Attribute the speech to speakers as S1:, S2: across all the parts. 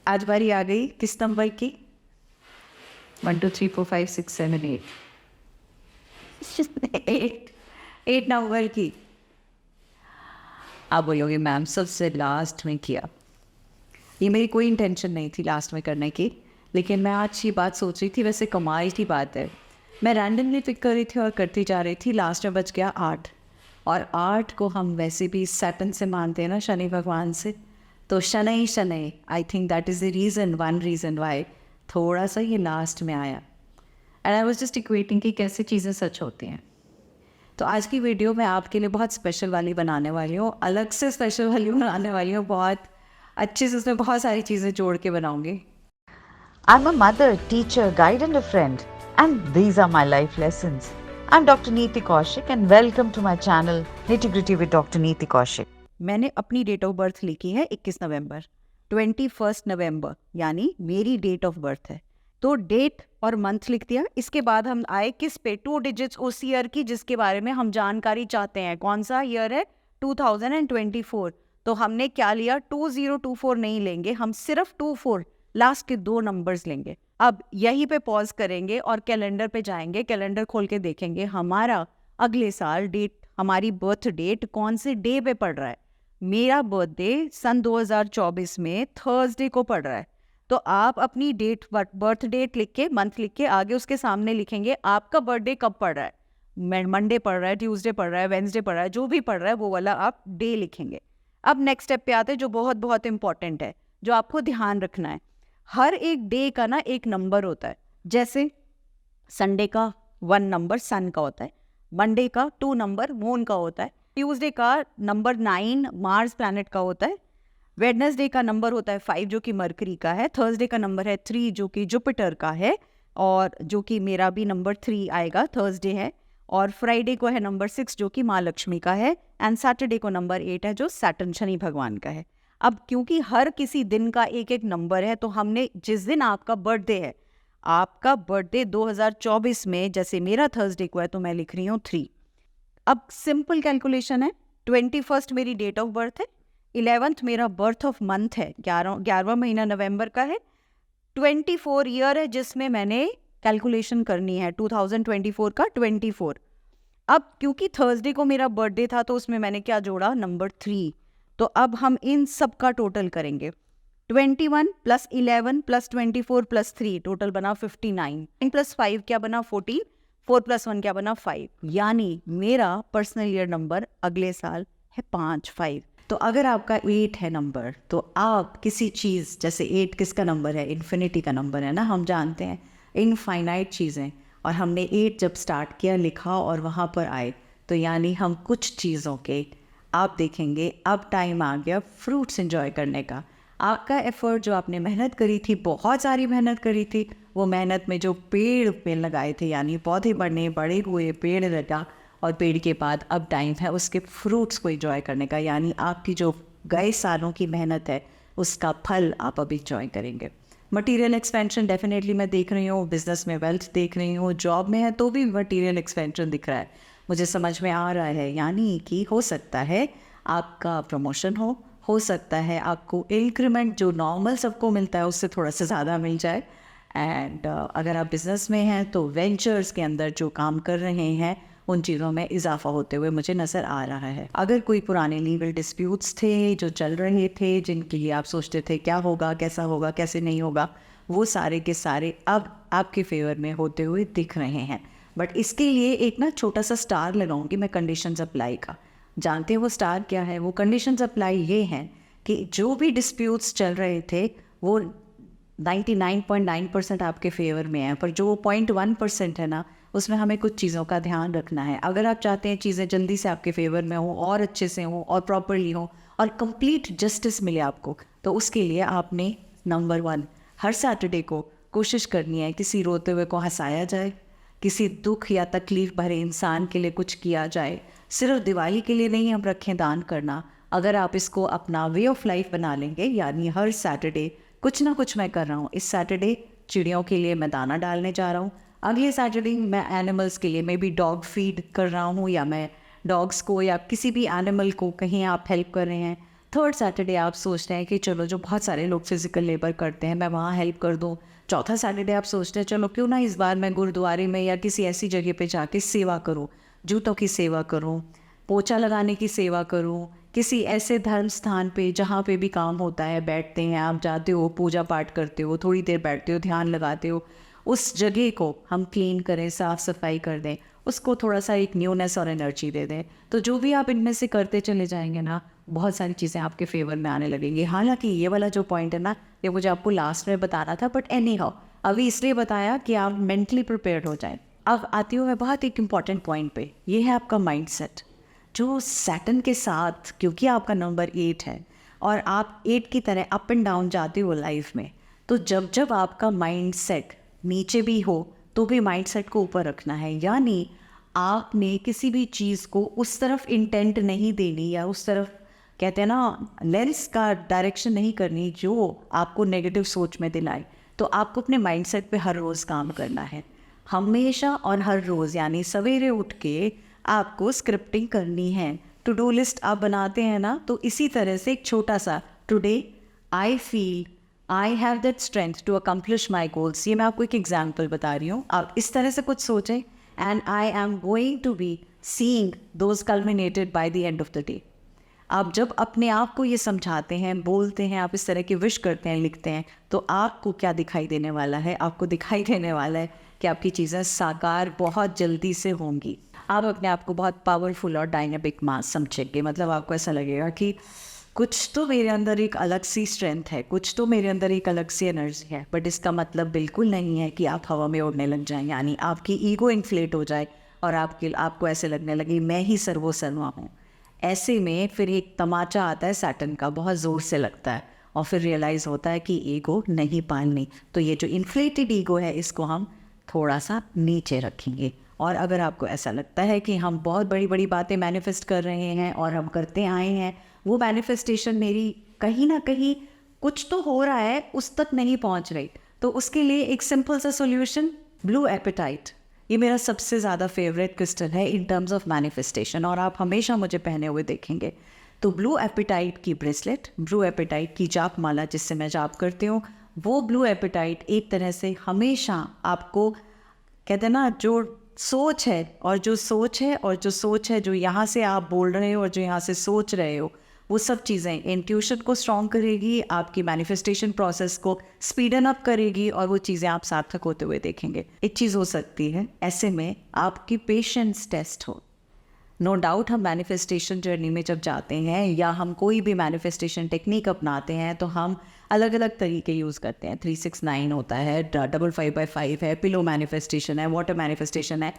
S1: आज बारी आ गई किस नंबर की? 1 2 3 4 5 6 7 8 8 नंबर की। आप बोलोगे मैम सबसे लास्ट में किया। ये मेरी कोई इंटेंशन नहीं थी लास्ट में करने की, लेकिन मैं आज ये बात सोच रही थी, वैसे कमाल की बात है। मैं रैंडमली पिक कर रही थी और करती जा रही थी, लास्ट में बच गया 8। और 8 को हम वैसे भी सैटर्न से मानते हैं ना, शनि भगवान से। तो शनै शनै, I think that is the reason, one reason why थोड़ा सा ये लास्ट में आया। And I was just equating कि कैसे चीज़ें सच होती हैं। तो आज की वीडियो मैं आपके लिए बहुत स्पेशल वाली बनाने वाली हूँ, अलग से स्पेशल वाली बनाने वाली हूँ, बहुत अच्छे से उसमें बहुत सारी चीज़ें जोड़ के बनाऊँगी।
S2: I'm a mother, teacher, guide and a friend, and these are my life lessons. I'm Dr. Neeti Kaushik and welcome to my channel Nitty Gritty with Dr. Neeti Kaushik.
S1: मैंने अपनी डेट ऑफ बर्थ लिखी है 21 नवंबर, 21 नवंबर यानी मेरी date of birth है। तो date और month लिख दिया। इसके बाद हम आए किस पे, 2 डिजिट्स उस ईयर की जिसके बारे में हम जानकारी चाहते हैं। कौन सा ईयर है? 2024। तो हमने क्या लिया? 2024 नहीं लेंगे, हम सिर्फ 24 लास्ट के 2 नंबर्स लेंगे। अब यहीं पे पॉज करेंगे और कैलेंडर पे जाएंगे, कैलेंडर खोल के देखेंगे हमारा अगले साल डेट, हमारी बर्थ डेट कौन से डे पे पड़ रहा है। मेरा बर्थडे सन 2024 में थर्सडे को पड़ रहा है। तो आप अपनी डेट, बर्थ डेट लिख के, मंथ लिख के, आगे उसके सामने लिखेंगे आपका बर्थडे कब पड़ रहा है। मंडे पड़ रहा है, ट्यूसडे पड़ रहा है, वेंसडे पड़ रहा है, जो भी पड़ रहा है वो वाला आप डे लिखेंगे। अब नेक्स्ट स्टेप पे आते हैं जो बहुत बहुत इंपॉर्टेंट है, जो आपको ध्यान रखना है। हर एक डे का ना एक नंबर होता है। जैसे संडे का 1 नंबर सन का होता है, मंडे का 2 नंबर मून का होता है, ट्यूसडे का नंबर 9 मार्स प्लैनेट का होता है, वेडनेसडे का नंबर होता है 5 जो कि मरकरी का है, थर्सडे का नंबर है 3 जो कि जुपिटर का है, और जो कि मेरा भी नंबर 3 आएगा, थर्सडे है। और फ्राइडे को है नंबर 6 जो कि माँ लक्ष्मी का है, एंड सैटरडे को नंबर 8 है जो सैटर्न शनि भगवान का है। अब क्योंकि हर किसी दिन का एक एक नंबर है, तो हमने जिस दिन आपका बर्थडे है, आपका बर्थडे 2024 में, जैसे मेरा थर्सडे को है तो मैं लिख रही हूँ 3। अब सिंपल कैलकुलेशन है, 21 मेरी डेट ऑफ बर्थ है, 11th मेरा बर्थ ऑफ मंथ है, 11वां महीना नवंबर का है, 24 ईयर है जिसमें मैंने कैलकुलेशन करनी है, 2024 का 24। अब क्योंकि थर्सडे को मेरा बर्थडे था तो उसमें मैंने क्या जोड़ा? नंबर 3। तो अब हम इन सब का टोटल करेंगे। 21 प्लस 11 प्लस 24 प्लस 3 टोटल बना 59, प्लस 5 क्या बना? 14, 4 प्लस 1 क्या बना? 5। यानी मेरा पर्सनल ईयर नंबर अगले साल है 5। तो अगर आपका 8 है नंबर, तो आप किसी चीज़, जैसे 8 किसका नंबर है? इन्फिनिटी का नंबर है ना, हम जानते हैं, इनफाइनाइट चीज़ें। और हमने 8 जब स्टार्ट किया, लिखा और वहाँ पर आए, तो यानी हम कुछ चीज़ों के, आप देखेंगे अब टाइम आ गया फ्रूट्स एंजॉय करने का। आपका एफर्ट जो आपने मेहनत करी थी, बहुत सारी मेहनत करी थी, वो मेहनत में जो पेड़ पे लगाए थे, यानी पौधे बढ़ने, बड़े हुए, पेड़ लगा, और पेड़ के बाद अब टाइम है उसके फ्रूट्स को एंजॉय करने का। यानी आपकी जो गए सालों की मेहनत है उसका फल आप अब एंजॉय करेंगे। मटेरियल एक्सपेंशन डेफिनेटली मैं देख रही हूँ, बिजनेस में वेल्थ देख रही हूँ, जॉब में है तो भी मटेरियल एक्सपेंशन दिख रहा है, मुझे समझ में आ रहा है। यानी कि हो सकता है आपका प्रमोशन हो सकता है आपको इंक्रीमेंट जो नॉर्मल सबको मिलता है उससे थोड़ा सा ज़्यादा मिल जाए। एंड अगर आप बिज़नेस में हैं तो वेंचर्स के अंदर जो काम कर रहे हैं उन चीज़ों में इजाफा होते हुए मुझे नज़र आ रहा है। अगर कोई पुराने लीगल डिस्प्यूट्स थे जो चल रहे थे, जिनके लिए आप सोचते थे क्या होगा, कैसा होगा, कैसे नहीं होगा, वो सारे के सारे अब आपके फेवर में होते हुए दिख रहे हैं। बट इसके लिए एक ना छोटा सा स्टार लगाऊंगी मैं कंडीशंस अप्लाई का। जानते हैं वो स्टार क्या है? वो कंडीशंस अप्लाई ये हैं कि जो भी डिस्प्यूट्स चल रहे थे वो 99.9% आपके फेवर में है, पर जो 0.1% है ना, उसमें हमें कुछ चीज़ों का ध्यान रखना है। अगर आप चाहते हैं चीज़ें जल्दी से आपके फेवर में हो और अच्छे से हो और प्रॉपरली हो और कंप्लीट जस्टिस मिले आपको, तो उसके लिए आपने नंबर 1 हर सैटरडे को कोशिश करनी है किसी रोते हुए को हंसाया जाए, किसी दुख या तकलीफ़ भरे इंसान के लिए कुछ किया जाए। सिर्फ दिवाली के लिए नहीं हम रखें दान करना। अगर आप इसको अपना वे ऑफ लाइफ बना लेंगे, यानी हर सैटरडे कुछ ना कुछ मैं कर रहा हूँ। इस सैटरडे चिड़ियों के लिए मैं दाना डालने जा रहा हूँ, अगले सैटरडे मैं एनिमल्स के लिए, मे बी डॉग फीड कर रहा हूँ, या मैं डॉग्स को या किसी भी एनिमल को कहीं आप हेल्प कर रहे हैं, थर्ड सैटरडे आप सोचते हैं कि चलो जो बहुत सारे लोग फिजिकल लेबर करते हैं मैं वहाँ हेल्प कर दूँ। चौथा सैटरडे आप सोचते हैं चलो क्यों ना इस बार मैं गुरुद्वारे में या किसी ऐसी जगह पे जाके सेवा करूँ, जूतों की सेवा करूँ, पोछा लगाने की सेवा करूँ, किसी ऐसे धर्म स्थान पे जहाँ पे भी काम होता है, बैठते हैं आप, जाते हो, पूजा पाठ करते हो, थोड़ी देर बैठते हो, ध्यान लगाते हो, उस जगह को हम क्लीन करें, साफ़ सफाई कर दें, उसको थोड़ा सा एक न्यूनेस और एनर्जी दे दें। तो जो भी आप इनमें से करते चले जाएंगे ना, बहुत सारी चीज़ें आपके फेवर में आने लगेंगी। हालांकि ये वाला जो पॉइंट है ना, ये मुझे आपको लास्ट में बताना था, बट एनी हाउ अभी इसलिए बताया कि आप मेंटली प्रिपेयर्ड हो जाएं। अब आती हूँ मैं बहुत एक इम्पॉर्टेंट पॉइंट पे, ये है आपका माइंडसेट। जो सैटर्न के साथ, क्योंकि आपका नंबर 8 है और आप 8 की तरह अप एंड डाउन जाते हो लाइफ में, तो जब जब आपका माइंडसेट नीचे भी हो तो भी माइंडसेट को ऊपर रखना है। यानी आपने किसी भी चीज़ को उस तरफ इंटेंट नहीं देनी, या उस तरफ कहते हैं ना लेंस का डायरेक्शन नहीं करनी जो आपको नेगेटिव सोच में दिलाए। तो आपको अपने माइंडसेट पे हर रोज़ काम करना है, हमेशा और हर रोज़। यानी सवेरे उठ के आपको स्क्रिप्टिंग करनी है। टू डू लिस्ट आप बनाते हैं ना, तो इसी तरह से एक छोटा सा, today I feel I have that strength to accomplish my goals. ये मैं आपको एक एग्जाम्पल बता रही हूँ, आप इस तरह से कुछ सोचें, and I am going to be seeing those culminated by the end of the day. आप जब अपने आप को ये समझाते हैं, बोलते हैं, आप इस तरह की विश करते हैं, लिखते हैं, तो आपको क्या दिखाई देने वाला है? आपको दिखाई देने वाला है कि आपकी चीज़ें साकार बहुत जल्दी से होंगी। आप अपने आप को बहुत पावरफुल और डायनामिक मास समझेंगे। मतलब आपको ऐसा लगेगा कि कुछ तो मेरे अंदर एक अलग सी स्ट्रेंथ है, कुछ तो मेरे अंदर एक अलग सी एनर्जी है। बट इसका मतलब बिल्कुल नहीं है कि आप हवा में उड़ने लग जाएं, यानी आपकी ईगो इन्फ्लेट हो जाए और आपको ऐसे लगने लगे मैं ही सर्वोसर्वा हूँ। ऐसे में फिर एक तमाचा आता है सैटर्न का, बहुत ज़ोर से लगता है, और फिर रियलाइज़ होता है कि ईगो नहीं पालनी। तो ये जो इन्फ्लेटेड ईगो है, इसको हम थोड़ा सा नीचे रखेंगे। और अगर आपको ऐसा लगता है कि हम बहुत बड़ी बड़ी बातें मैनिफेस्ट कर रहे हैं और हम करते आए हैं, वो मैनिफेस्टेशन मेरी कहीं ना कहीं कुछ तो हो रहा है, उस तक नहीं पहुंच रही, तो उसके लिए एक सिंपल सा सॉल्यूशन, ब्लू एपेटाइट। ये मेरा सबसे ज़्यादा फेवरेट क्रिस्टल है इन टर्म्स ऑफ मैनिफेस्टेशन, और आप हमेशा मुझे पहने हुए देखेंगे। तो ब्लू एपेटाइट की ब्रेसलेट, ब्लू एपेटाइट की जाप माला जिससे मैं जाप करती हूँ, वो ब्लू एपेटाइट एक तरह से हमेशा आपको, कहते हैं ना, जो सोच है जो यहाँ से आप बोल रहे हो और जो यहाँ से सोच रहे हो, वो सब चीज़ें इंट्यूशन को स्ट्रॉन्ग करेगी, आपकी मैनिफेस्टेशन प्रोसेस को स्पीडन अप करेगी, और वो चीज़ें आप सार्थक होते हुए देखेंगे। एक चीज़ हो सकती है ऐसे में आपकी पेशेंस टेस्ट हो। नो डाउट हम मैनिफेस्टेशन जर्नी में जब जाते हैं या हम कोई भी मैनिफेस्टेशन टेक्निक अपनाते हैं तो हम अलग अलग तरीके यूज़ करते हैं। 369 होता है, 555 है, पिलो मैनिफेस्टेशन है, वाटर मैनिफेस्टेशन है,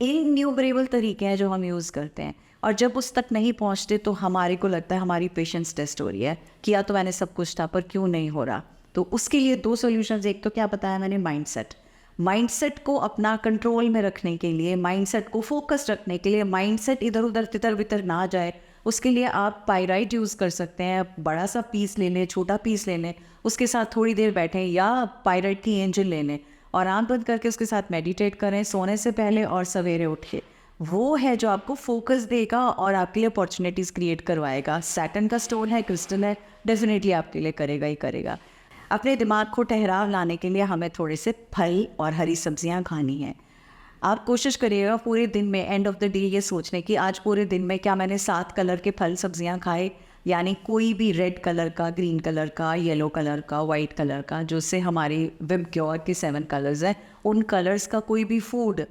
S1: इन्यूमरेबल तरीके हैं जो हम यूज़ करते हैं। और जब उस तक नहीं पहुंचते तो हमारे को लगता है हमारी पेशेंस टेस्ट हो रही है, किया तो मैंने सब कुछ था पर क्यों नहीं हो रहा। तो उसके लिए दो सॉल्यूशंस, एक तो क्या बताया मैंने, माइंडसेट को अपना कंट्रोल में रखने के लिए, माइंडसेट को फोकस रखने के लिए, माइंडसेट इधर उधर तितर बितर ना जाए, उसके लिए आप पायराइट यूज़ कर सकते हैं। बड़ा सा पीस ले लें, छोटा पीस ले लें, उसके साथ थोड़ी देर बैठें, या पायराइट की एंजल ले लें और आँख बंद करके उसके साथ मेडिटेट करें सोने से पहले और सवेरे उठ के। वो है जो आपको फोकस देगा और आपके लिए अपॉर्चुनिटीज़ क्रिएट करवाएगा। सैटर्न का स्टोन है, क्रिस्टल है, डेफिनेटली आपके लिए करेगा ही करेगा। अपने दिमाग को ठहराव लाने के लिए हमें थोड़े से फल और हरी सब्जियां खानी हैं। आप कोशिश करिएगा पूरे दिन में, एंड ऑफ द डे ये सोचने की आज पूरे दिन में क्या मैंने 7 कलर के फल सब्जियां खाए, यानी कोई भी रेड कलर का, ग्रीन कलर का, येलो कलर का, वाइट कलर का, जो से हमारी विबग्योर के 7 कलर्स हैं, उन कलर्स का कोई भी फूड,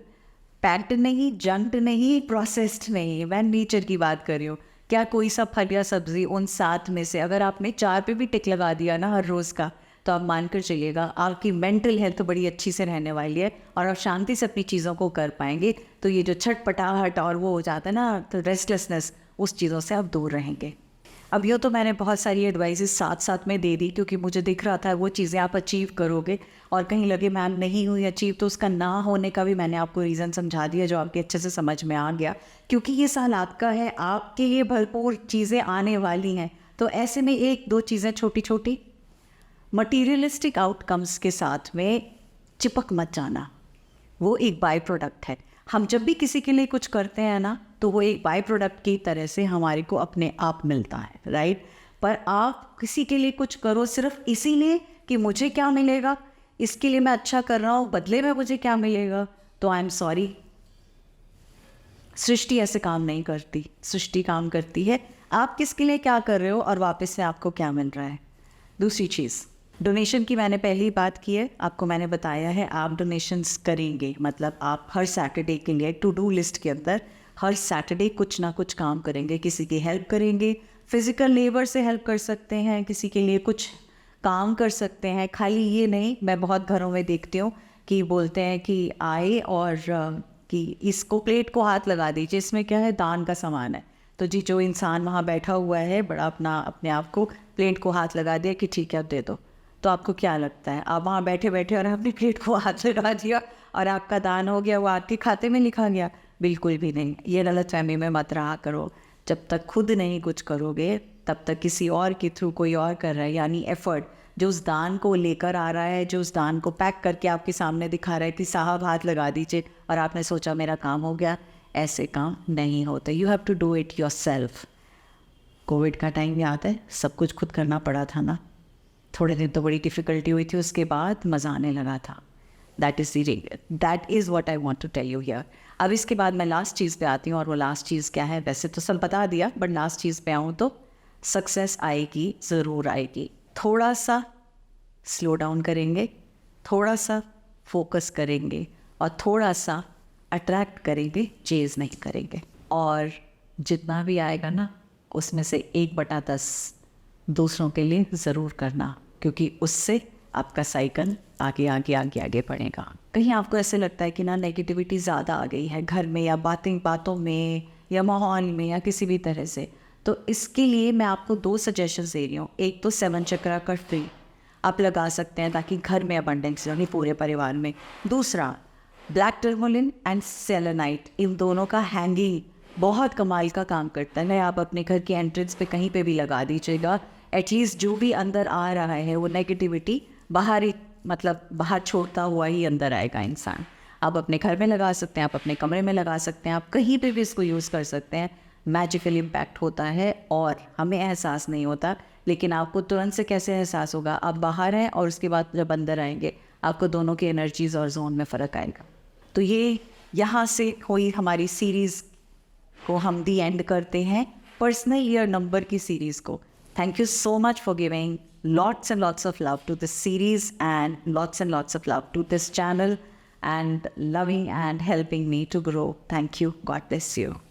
S1: पैक्ड नहीं, जंक्ड नहीं, प्रोसेस्ड नहीं, मैं नेचर की बात कर रही हूँ, क्या कोई सा फल या सब्जी उन 7 में से अगर आपने 4 पे भी टिक लगा दिया ना हर रोज़ का, तो आप मानकर चलिएगा आपकी मेंटल हेल्थ बड़ी अच्छी से रहने वाली है और आप शांति से अपनी चीज़ों को कर पाएंगे। तो ये जो छटपटाहट और वो हो जाता है ना, तो रेस्टलेसनेस, उस चीज़ों से आप दूर रहेंगे। अब ये तो मैंने बहुत सारी एडवाइसेस साथ साथ में दे दी, क्योंकि मुझे दिख रहा था वो चीज़ें आप अचीव करोगे, और कहीं लगे मैम नहीं हुई अचीव, तो उसका ना होने का भी मैंने आपको रीज़न समझा दिया जो आपके अच्छे से समझ में आ गया। क्योंकि ये साल आपका है, आपके लिए भरपूर चीज़ें आने वाली हैं। तो ऐसे में 1-2 चीज़ें छोटी छोटी मटीरियलिस्टिक आउटकम्स के साथ में चिपक मत जाना, वो एक बाय प्रोडक्ट है। हम जब भी किसी के लिए कुछ करते हैं ना, तो वो एक बाय प्रोडक्ट की तरह से हमारे को अपने आप मिलता है, राइट। पर आप किसी के लिए कुछ करो सिर्फ इसीलिए कि मुझे क्या मिलेगा, इसके लिए मैं अच्छा कर रहा हूँ, बदले में मुझे क्या मिलेगा, तो आई एम सॉरी, सृष्टि ऐसे काम नहीं करती। सृष्टि काम करती है आप किसके लिए क्या कर रहे हो और वापस से आपको क्या मिल रहा है। दूसरी चीज़, डोनेशन की मैंने पहले ही बात की है, आपको मैंने बताया है आप डोनेशंस करेंगे, मतलब आप हर सैटरडे के लिए टू डू लिस्ट के अंदर हर सैटरडे कुछ ना कुछ काम करेंगे, किसी की हेल्प करेंगे, फिज़िकल लेबर से हेल्प कर सकते हैं, किसी के लिए कुछ काम कर सकते हैं। खाली ये नहीं, मैं बहुत घरों में देखती हूँ कि बोलते हैं कि आए और कि इसको प्लेट को हाथ लगा दीजिए, इसमें क्या है, दान का सामान है। तो जी जो इंसान वहाँ बैठा हुआ है बड़ा अपने आप को प्लेट को हाथ लगा दिया कि ठीक है अब दे दो, तो आपको क्या लगता है, आप वहाँ बैठे बैठे और अपनी प्लेट को हाथ लगा दिया और आपका दान हो गया, वो आपके खाते में लिखा गया? बिल्कुल भी नहीं। ये गलतफहमी में मत रहा करो। जब तक खुद नहीं कुछ करोगे तब तक किसी और के थ्रू कोई और कर रहा है, यानी एफर्ट जो उस दान को लेकर आ रहा है, जो उस दान को पैक करके आपके सामने दिखा रहा है कि साहब हाथ लगा दीजिए, और आपने सोचा मेरा काम हो गया, ऐसे काम नहीं होते। You have to do it yourself. Covid का टाइम याद है, सब कुछ खुद करना पड़ा था ना, थोड़े दिन तो बड़ी डिफ़िकल्टी हुई थी, उसके बाद मज़ा आने लगा था। That is what I want to tell you here. अब इसके बाद मैं लास्ट चीज़ पे आती हूँ, और वो लास्ट चीज़ क्या है, वैसे तो सब बता दिया, बट लास्ट चीज़ पे आऊँ तो सक्सेस आएगी, ज़रूर आएगी। थोड़ा सा स्लो डाउन करेंगे, थोड़ा सा फोकस करेंगे, और थोड़ा सा अट्रैक्ट करेंगे, चेज़ नहीं करेंगे। और जितना भी आएगा ना, उसमें से 1/10 दूसरों के लिए ज़रूर करना, क्योंकि उससे आपका साइकिल आगे आगे आगे आगे बढ़ेगा। कहीं आपको ऐसे लगता है कि ना नेगेटिविटी ज़्यादा आ गई है घर में, या बातों में, या माहौल में, या किसी भी तरह से, तो इसके लिए मैं आपको 2 सजेशंस दे रही हूँ। एक तो 7 चक्रा का ट्री आप लगा सकते हैं ताकि घर में अबंडेंस रहे पूरे परिवार में। दूसरा, ब्लैक टर्मोलिन एंड सेलेनाइट, इन दोनों का हैंगिंग बहुत कमाल का काम करता है। आप अपने घर की एंट्रेंस पे कहीं पे भी लगा दीजिएगा, एटलीस्ट जो भी अंदर आ रहा है वो नेगेटिविटी बाहर ही, मतलब बाहर छोड़ता हुआ ही अंदर आएगा इंसान। आप अपने घर में लगा सकते हैं, आप अपने कमरे में लगा सकते हैं, आप कहीं पे भी इसको यूज़ कर सकते हैं। मैजिकल इम्पैक्ट होता है और हमें एहसास नहीं होता, लेकिन आपको तुरंत से कैसे एहसास होगा, आप बाहर हैं और उसके बाद जब अंदर आएंगे आपको दोनों की एनर्जीज़ और जोन में फ़र्क आएगा। तो ये यहाँ से हुई हमारी सीरीज़ को हम दी एंड करते हैं, पर्सनल ईयर नंबर की सीरीज़ को। Thank you so much for giving lots and lots of love to this series, and lots of love to this channel, and loving and helping me to grow. Thank you. God bless you.